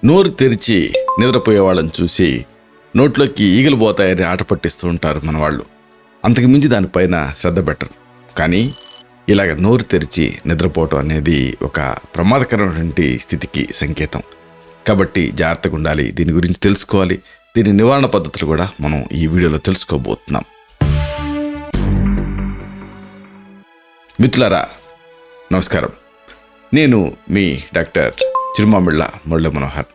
నోరు తెరిచి నిద్రపోయే వాళ్ళని చూసి నోట్లోకి ఈగలు పోతాయని ఆట పట్టిస్తూ ఉంటారు మన వాళ్ళు. అంతకు మించి దానిపైన శ్రద్ధ పెట్టరు. కానీ ఇలాగ నోరు తెరిచి నిద్రపోవటం అనేది ఒక ప్రమాదకరమైనటువంటి స్థితికి సంకేతం. కాబట్టి జాగ్రత్తగా ఉండాలి, దీని గురించి తెలుసుకోవాలి. దీని నివారణ పద్ధతులు కూడా మనం ఈ వీడియోలో తెలుసుకోబోతున్నాం. మిత్రులారా నమస్కారం, నేను మీ డాక్టర్ చిరుమామిళ్ళ మురళీ మనోహర్.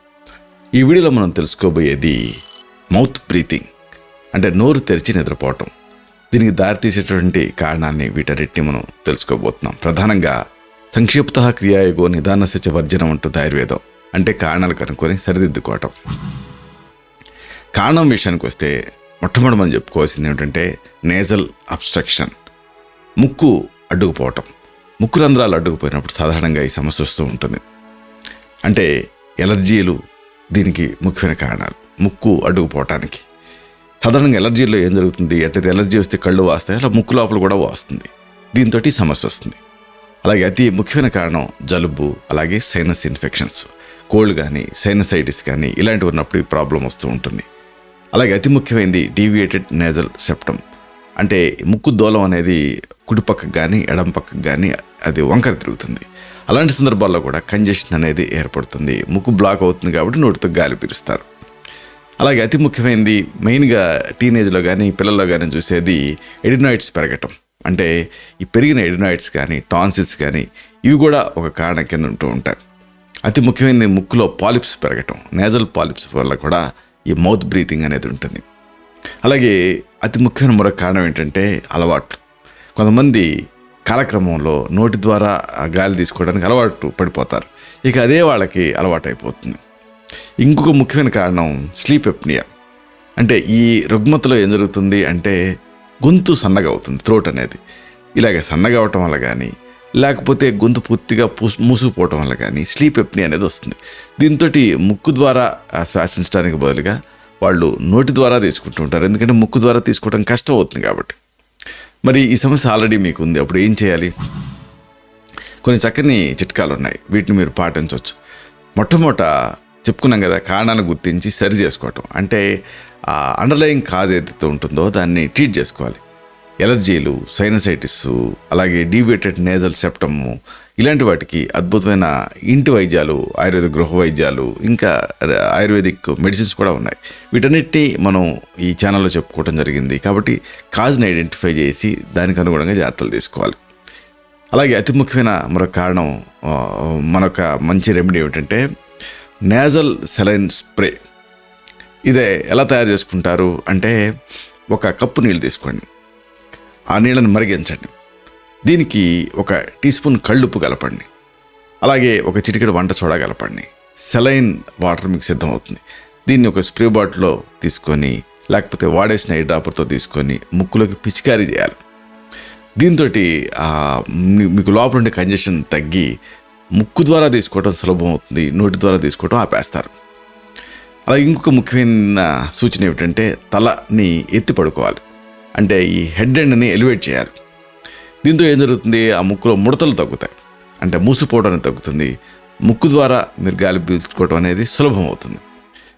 ఈ వీడియోలో మనం తెలుసుకోబోయేది మౌత్ బ్రీతింగ్, అంటే నోరు తెరిచి నిద్రపోవటం. దీనికి దారితీసేటువంటి కారణాన్ని వీటన్నిటిని మనం తెలుసుకోబోతున్నాం. ప్రధానంగా సంక్షిప్త క్రియాయోగో నిదానస్య చ వర్జనం అంటుంది ఆయుర్వేదం. అంటే కారణాలు కనుక్కొని సరిదిద్దుకోవటం. కారణం విషయానికి వస్తే మొట్టమొదటి మనం చెప్పుకోవాల్సింది ఏమిటంటే నేజల్ అబ్స్ట్రక్షన్, ముక్కు అడ్డుకుపోవటం. ముక్కు రంధ్రాలు అడ్డుకుపోయినప్పుడు సాధారణంగా ఈ సమస్య వస్తూ ఉంటుంది. అంటే ఎలర్జీలు దీనికి ముఖ్యమైన కారణాలు. ముక్కు అడ్డుకుపోవటానికి సాధారణంగా ఎలర్జీలో ఏం జరుగుతుంది, ఎట్లయితే ఎలర్జీ వస్తే కళ్ళు వాస్తాయి, అలా ముక్కు లోపల కూడా వాస్తుంది. దీంతో సమస్య వస్తుంది. అలాగే అతి ముఖ్యమైన కారణం జలుబు, అలాగే సైనస్ ఇన్ఫెక్షన్స్, కోల్డ్ కానీ సైనసైటిస్ కానీ ఇలాంటివి ఉన్నప్పుడు ఈ ప్రాబ్లం వస్తూ ఉంటుంది. అలాగే అతి ముఖ్యమైనది డీవియేటెడ్ నేజల్ సెప్టమ్, అంటే ముక్కు దూలం అనేది కుడి పక్కకు కానీ ఎడమ పక్కకు కానీ అది వంకర తిరుగుతుంది. అలాంటి సందర్భాల్లో కూడా కంజెషన్ అనేది ఏర్పడుతుంది. ముక్కు బ్లాక్ అవుతుంది కాబట్టి నోటితో గాలి పీలుస్తారు. అలాగే అతి ముఖ్యమైనది మెయిన్గా టీనేజ్లో కానీ పిల్లల్లో కానీ చూసేది ఎడినాయిడ్స్ పెరగటం. అంటే ఈ పెరిగిన ఎడినాయిడ్స్ కానీ టాన్సిల్స్ కానీ ఇవి కూడా ఒక కారణం కింద ఉంటూ ఉంటాయి. అతి ముఖ్యమైనది ముక్కులో పాలిప్స్ పెరగటం, నేజల్ పాలిప్స్ వల్ల కూడా ఈ మౌత్ బ్రీతింగ్ అనేది ఉంటుంది. అలాగే అతి ముఖ్యమైన మరొక కారణం ఏంటంటే అలవాట్లు. కొంతమంది కాలక్రమంలో నోటి ద్వారా గాలి తీసుకోవడానికి అలవాటు పడిపోతారు. ఇక అదే వాళ్ళకి అలవాటు అయిపోతుంది. ఇంకొక ముఖ్యమైన కారణం స్లీప్ ఎప్నియా. అంటే ఈ రుగ్మతలో ఏం జరుగుతుంది అంటే గొంతు సన్నగా అవుతుంది, థ్రోట్ అనేది. ఇలాగ సన్నగా అవటం వల్ల కానీ లేకపోతే గొంతు పూర్తిగా మూసుకుపోవటం వల్ల కానీ స్లీప్ ఎప్నియా అనేది వస్తుంది. దీంతో ముక్కు ద్వారా శ్వాసించడానికి బదులుగా వాళ్ళు నోటి ద్వారా తీసుకుంటూ ఉంటారు. ఎందుకంటే ముక్కు ద్వారా తీసుకోవడం కష్టం అవుతుంది కాబట్టి. మరి ఈ సమస్య ఆల్రెడీ మీకు ఉంది, అప్పుడు ఏం చేయాలి? కొన్ని చక్కని చిట్కాలు ఉన్నాయి, వీటిని మీరు పాటించవచ్చు. మొట్టమొదట చెప్పుకున్నాం కదా, కారణాలను గుర్తించి సరి చేసుకోవటం. అంటే అండర్లయింగ్ కాజ్ ఏదైతే ఉంటుందో దాన్ని ట్రీట్ చేసుకోవాలి. ఎలర్జీలు, సైనసైటిస్, అలాగే డీవియేటెడ్ నేజల్ సెప్టము ఇలాంటి వాటికి అద్భుతమైన ఇంటి వైద్యాలు, ఆయుర్వేద గృహ వైద్యాలు, ఇంకా ఆయుర్వేదిక్ మెడిసిన్స్ కూడా ఉన్నాయి. వీటన్నిటినీ మనం ఈ ఛానల్లో చెప్పుకోవడం జరిగింది. కాబట్టి కాజ్ని ఐడెంటిఫై చేసి దానికి అనుగుణంగా జాగ్రత్తలు తీసుకోవాలి. అలాగే అతి ముఖ్యమైన మరొక కారణం, మనొక మంచి రెమెడీ ఏమిటంటే నేజల్ సెలైన్ స్ప్రే. ఇదే ఎలా తయారు చేసుకుంటారు అంటే ఒక కప్పు నీళ్ళు తీసుకోండి, ఆ నీళ్ళని మరిగించండి. దీనికి 1 టీ స్పూన్ కళ్ళుప్పు కలపండి, అలాగే 1 చిటికెడు వంట సోడా కలపండి. సెలైన్ వాటర్ మీకు సిద్ధమవుతుంది. దీన్ని ఒక స్ప్రే బాటిల్లో తీసుకొని లేకపోతే వాడేసిన ఐ డ్రాపర్తో తీసుకొని ముక్కులోకి పిచికారీ చేయాలి. దీంతో మీకు లోపల ఉండే కంజెషన్ తగ్గి ముక్కు ద్వారా తీసుకోవడం సులభం అవుతుంది, నోటి ద్వారా తీసుకోవడం ఆపేస్తారు. అలాగే ఇంకొక ముఖ్యమైన సూచన ఏమిటంటే తలని ఎత్తి పడుకోవాలి. అంటే ఈ హెడ్ ఎండ్ని ఎలివేట్ చేయాలి. దీంతో ఏం జరుగుతుంది, ఆ ముక్కులో ముడతలు తగ్గుతాయి, అంటే మూసిపోవడం అనేది తగ్గుతుంది. ముక్కు ద్వారా మీరు గాలి పీల్చుకోవడం అనేది సులభం అవుతుంది.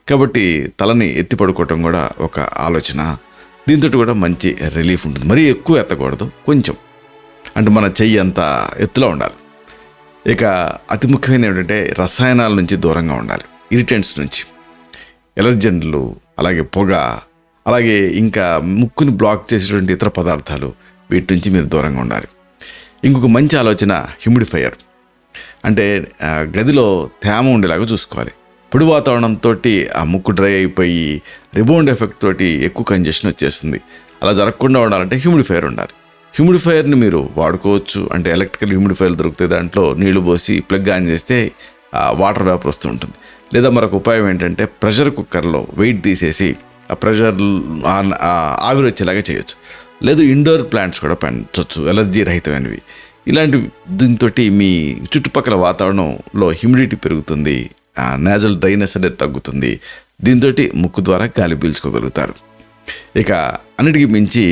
కాబట్టి తలని ఎత్తి పడుకోవటం కూడా ఒక ఆలోచన. దీంతో కూడా మంచి రిలీఫ్ ఉంటుంది. మరీ ఎక్కువ ఎత్తకూడదు, కొంచెం, అంటే మన చెయ్యి అంత ఎత్తులో ఉండాలి. ఇక అతి ముఖ్యమైనది ఏంటంటే రసాయనాల నుంచి దూరంగా ఉండాలి, ఇరిటెంట్స్ నుంచి, ఎలర్జెన్లు, అలాగే పొగ, అలాగే ఇంకా ముక్కుని బ్లాక్ చేసేటువంటి ఇతర పదార్థాలు, వీటి నుంచి మీరు దూరంగా ఉండాలి. ఇంకొక మంచి ఆలోచన హ్యూమిడిఫైయర్. అంటే గదిలో తేమ ఉండేలాగా చూసుకోవాలి. పొడి వాతావరణంతో ఆ ముక్కు డ్రై అయిపోయి రిబౌండ్ ఎఫెక్ట్ తోటి ఎక్కువ కంజెషన్ వచ్చేస్తుంది. అలా జరగకుండా ఉండాలంటే హ్యూమిడిఫైయర్ ఉండాలి. హ్యూమిడిఫైయర్ని మీరు వాడుకోవచ్చు. అంటే ఎలక్ట్రికల్ హ్యూమిడిఫైయర్ దొరుకుతాయి, దాంట్లో నీళ్లు పోసి ప్లగ్ ఆన్ చేస్తే వాటర్ వేపర్ వస్తూ ఉంటుంది. లేదా మరొక ఉపాయం ఏంటంటే ప్రెషర్ కుక్కర్లో వెయిట్ తీసేసి ఆ ప్రెషర్ ఆవిరి వచ్చేలాగా చేయొచ్చు. లేదు ఇండోర్ ప్లాంట్స్ కూడా పెంచవచ్చు, ఎలర్జీ రహితమైనవి. ఇలాంటి దీంతో మీ చుట్టుపక్కల వాతావరణంలో హ్యూమిడిటీ పెరుగుతుంది, నేజల్ డ్రైనెస్ అనేది తగ్గుతుంది. దీంతో ముక్కు ద్వారా గాలి పీల్చుకోగలుగుతారు. ఇక అన్నిటికీ మించి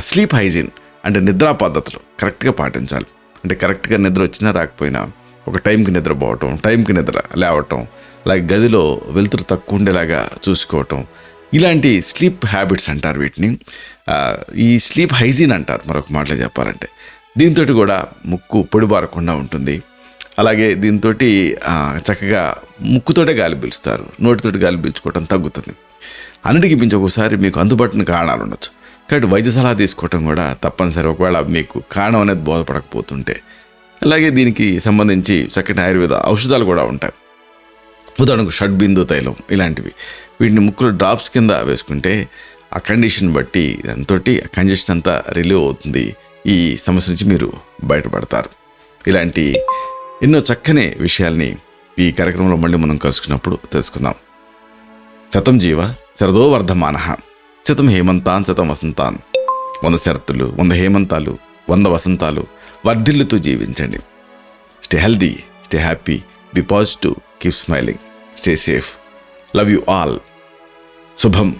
స్లీప్ హైజీన్, అంటే నిద్రా పద్ధతులు కరెక్ట్గా పాటించాలి. అంటే కరెక్ట్గా నిద్ర వచ్చినా రాకపోయినా ఒక టైంకి నిద్రపోవటం, టైంకి నిద్ర లేవటం, అలాగే గదిలో వెలుతురు తక్కువ ఉండేలాగా చూసుకోవటం, ఇలాంటి స్లీప్ హ్యాబిట్స్ అంటారు వీటిని. ఈ స్లీప్ హైజీన్ అంటారు మరొక మాటలో చెప్పాలంటే. దీంతో కూడా ముక్కు పొడిబారకుండా ఉంటుంది. అలాగే దీంతో చక్కగా ముక్కుతోటే గాలి పీల్చుతారు, నోటితోటి గాలి పీల్చుకోవటం తగ్గుతుంది. అన్నిటికీ మించి ఒకసారి మీకు అందుబాటులో కారణాలు ఉండొచ్చు, కాబట్టి వైద్య సలహా తీసుకోవటం కూడా తప్పనిసరి, ఒకవేళ మీకు కారణం అనేది బోధపడకపోతుంటే. అలాగే దీనికి సంబంధించి చక్కటి ఆయుర్వేద ఔషధాలు కూడా ఉంటాయి. ఉదాహరణకు షడ్బిందు తైలం ఇలాంటివి, వీటిని ముక్కులో డ్రాప్స్ కింద వేసుకుంటే ఆ కండిషన్ బట్టి దాంతో ఆ కంజెషన్ అంతా రిలీవ్ అవుతుంది. ఈ సమస్య నుంచి మీరు బయటపడతారు. ఇలాంటి ఎన్నో చక్కని విషయాల్ని ఈ కార్యక్రమంలో మళ్ళీ మనం కలుసుకున్నప్పుడు తెలుసుకుందాం. శతం జీవ శరదో వర్ధమానః, శతం హేమంతాన్ శతం వసంతాన్. 100 శరత్తులు, 100 హేమంతాలు, 100 వసంతాలు వర్ధిల్లుతూ జీవించండి. Stay healthy, stay happy, be positive, keep smiling, stay safe. Love you all. శుభం.